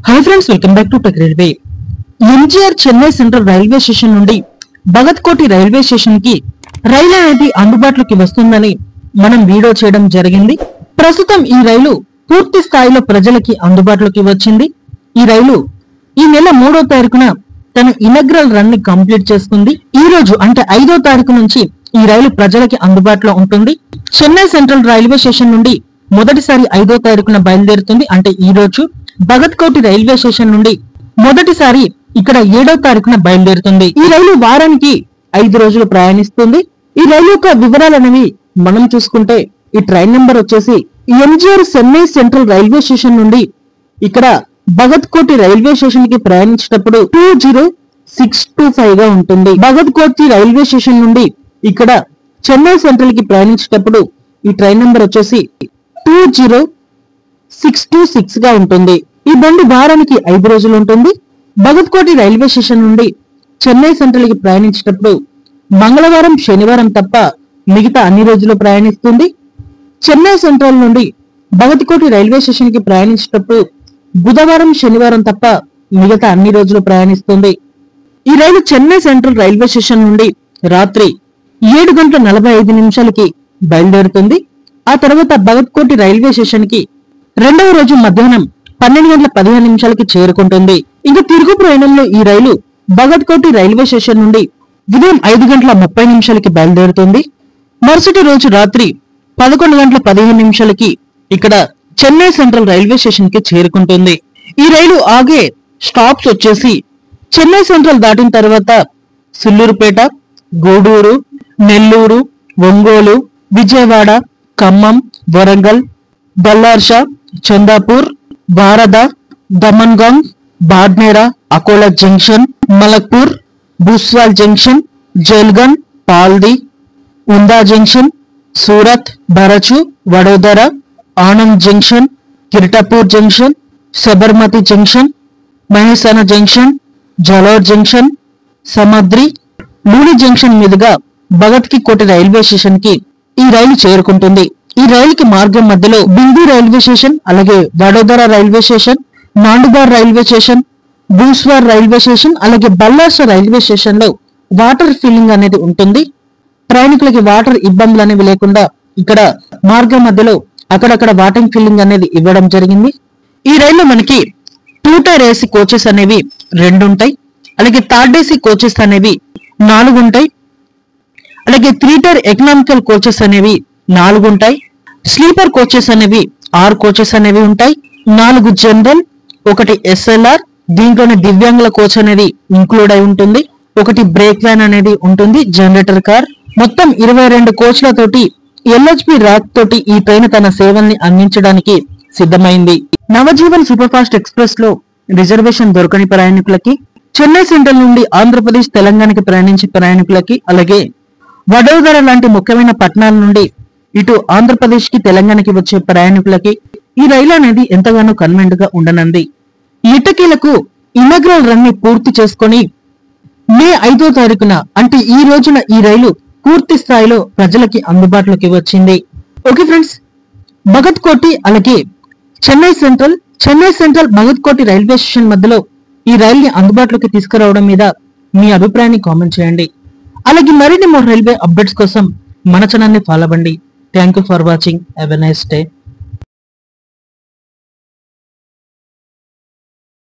Hi friends, welcome back to tech railway. MGR Chennai central railway station నుండి భగత్ కోటి railway station కి రైలు అనేది అందుబాటులోకి వస్తుందని మనం వీడియో చేయడం జరిగింది. ప్రస్తుతం ఈ రైలు పూర్తి స్థాయిలో ప్రజలకి అందుబాటులోకి వచ్చింది. ఈ రైలు ఈ నెల 3వ తారీఖున తన ఇనగ్రల్ రన్ ని కంప్లీట్ చేసుకుంది. ఈ రోజు అంటే 5వ తారీఖు నుంచి ఈ రైలు ప్రజలకి అందుబాటులో ఉంటుంది. చెన్నై సెంట్రల్ రైల్వే స్టేషన్ నుండి మొదటిసారి 5వ తారీఖున బయలుదేరుతుంది. అంటే ఈ రోజు భగత్ కోటి రైల్వే స్టేషన్ నుండి మొదటిసారి ఇక్కడ 7వ తారీఖున బయలుదేరుతుంది. ఈ రైలు వారానికి 5 రోజులు ప్రయాణిస్తుంది. ఈ రైలు యొక్క వివరాలనేవి మనం చూసుకుంటే ఈ ట్రైన్ నెంబర్ వచ్చేసి MGR Chennai central railway station నుండి ఇక్కడ భగత్ కోటి రైల్వే స్టేషన్ కి ప్రయాణించేటప్పుడు 20625 గా ఉంటుంది. భగత్ కోటి రైల్వే స్టేషన్ నుండి ఇక్కడ చెన్నై సెంట్రల్ కి ప్రయాణించేటప్పుడు ఈ ట్రైన్ నెంబర్ వచ్చేసి 20626 గా ఉంటుంది. ఈ బండి వారానికి 5 రోజులు ఉంటుంది. భగత్ కోటి రైల్వే స్టేషన్ నుండి చెన్నై సెంట్రల్ కి ప్రయాణించేటప్పుడు మంగళవారం, శనివారం తప్ప మిగతా అన్ని రోజులు ప్రయాణిస్తుంది. చెన్నై సెంట్రల్ నుండి భగత్ కోటి రైల్వే స్టేషన్ కి ప్రయాణించేటప్పుడు బుధవారం, శనివారం తప్ప మిగతా అన్ని రోజులు ప్రయాణిస్తుంది. ఈ రైలు చెన్నై సెంట్రల్ రైల్వే స్టేషన్ నుండి రాత్రి 7:45 బయలుదేరుతుంది. ఆ తర్వాత భగత్ కోటి రైల్వే స్టేషన్ కి 2వ రోజు మధ్యాహ్నం 12:15 చేరుకుంటుంది. ఇంకా తిరుగు ప్రయాణంలో ఈ రైలు భగత్ కోటి రైల్వే స్టేషన్ నుండి ఉదయం 5:30 బయలుదేరుతుంది. మరుసటి రోజు రాత్రి 11:15 ఇక్కడ చెన్నై సెంట్రల్ రైల్వే స్టేషన్ కి చేరుకుంటుంది. ఈ రైలు ఆగే స్టాప్స్ వచ్చేసి చెన్నై సెంట్రల్ దాటిన తర్వాత సుల్లూరుపేట, గూడూరు, నెల్లూరు, ఒంగోలు, విజయవాడ, ఖమ్మం, వరంగల్, బల్లార్ష, చందాపూర్, వారద, దమన్గంజ్, బాడ్నేరా, అకోలా జంక్షన్, మలక్పూర్, భూస్వాల్ జంక్షన్, జల్గన్, పాల్ది, ఉందా జంక్షన్, సూరత్, భరచు, వడోదర, ఆనంద్ జంక్షన్, కిరటపూర్ junction, Sabarmati junction, Mahesana junction, Jalore junction, Samdari, Luni junction మీదుగా భగత్ కి కోటి రైల్వే స్టేషన్ కి ఈ రైలు చేరుకుంటుంది. ఈ రైలుకి మార్గం మధ్యలో బిందు రైల్వే స్టేషన్, అలాగే Vadodara railway station, Nandurbar railway station, Bhusawal railway station, అలాగే బల్లార్ష రైల్వే స్టేషన్ లో వాటర్ ఫిల్లింగ్ అనేది ఉంటుంది. ప్రయాణికులకి వాటర్ ఇబ్బందులు అనేవి లేకుండా ఇక్కడ మార్గం మధ్యలో అక్కడక్కడ వాటర్ ఫిల్లింగ్ అనేది ఇవ్వడం జరిగింది. ఈ రైల్లో మనకి 2 టైర్ ఏసీ కోచెస్ అనేవి 2 ఉంటాయి. అలాగే థర్డ్ ఏసీ కోచెస్ అనేవి 4 ఉంటాయి. అలాగే 3 టైర్ ఎకనామికల్ కోచెస్ అనేవి 4 ఉంటాయి. స్లీపర్ కోచెస్ అనేవి 6 కోచెస్ అనేవి ఉంటాయి. 4 జనరల్, 1 ఎస్ఎల్ఆర్, దీంట్లోనే దివ్యాంగుల కోచ్ అనేది ఇంక్లూడ్ అయి ఉంటుంది. 1 బ్రేక్ వ్యాన్ అనేది ఉంటుంది, జనరేటర్ కార్. మొత్తం 22 కోచ్లతోటి ఎల్హెచ్పి ర్యాక్ తోటి ఈ ట్రైన్ తన సేవల్ని అందించడానికి సిద్ధమైంది. నవజీవన్ సూపర్ ఫాస్ట్ ఎక్స్ప్రెస్ లో రిజర్వేషన్ దొరకని ప్రయాణికులకి, చెన్నై సెంట్రల్ నుండి ఆంధ్రప్రదేశ్, తెలంగాణకి ప్రయాణించే ప్రయాణికులకి, అలాగే వడోదర లాంటి ముఖ్యమైన పట్టణాల నుండి ఇటు ఆంధ్రప్రదేశ్ కి, తెలంగాణకి వచ్చే ప్రయాణికులకి ఈ రైలు అనేది ఎంతగానో కన్వీనెంట్ గా ఉండనుంది. ఇటకీలకు ఇనగ్రల్ రన్ ని పూర్తి చేసుకుని మే 5వ తారీఖున అంటే ఈ రోజున ఈ రైలు పూర్తి స్థాయిలో ప్రజలకి అందుబాటులోకి వచ్చింది. ఓకే ఫ్రెండ్స్, భగత్ కోటి అలాగే చెన్నై సెంట్రల్ భగత్ కోటి రైల్వే స్టేషన్ మధ్యలో ఈ రైలుని అందుబాటులోకి తీసుకురావడం మీద మీ అభిప్రాయాన్ని కామెంట్ చేయండి. అలాగే మరిన్ని మోర్ రైల్వే అప్డేట్స్ కోసం మన ఛానల్ ని ఫాలో అవ్వండి. Thank you for watching. Have a nice day.